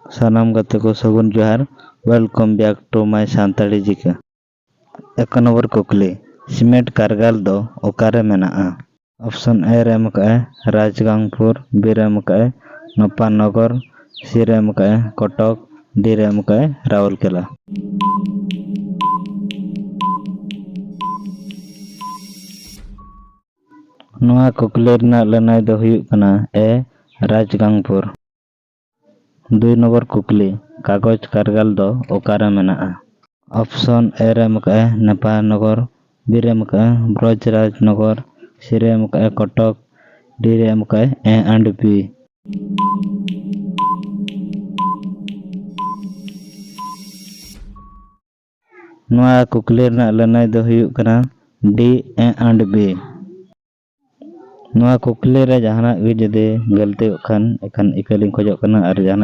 Sanam gate ko sagun johar. Welcome back to my Santali Jika. 1 number কুকলি সিমেন্ট কারগাল do okare menaa. Option A re em kae Rajgangpur, B re em kae Nopanagar, C re em kae Kotok, D re em kae Raurkela. Noa kukli rena lanai do huyuk kana A Rajgangpur. 2 নম্বর কুকলি কাগজ কারগাল do okare menaa. Option A re em kae Nepanagar, B re em kae Brajrajnagar, C re em kae Kotok, D re em kae A and B. Noa kukli rena lanai do huyuk kana D A and B. Noa kukli re jahanak ge jodi galti khan ekan ikaling khojok kana ar jahanak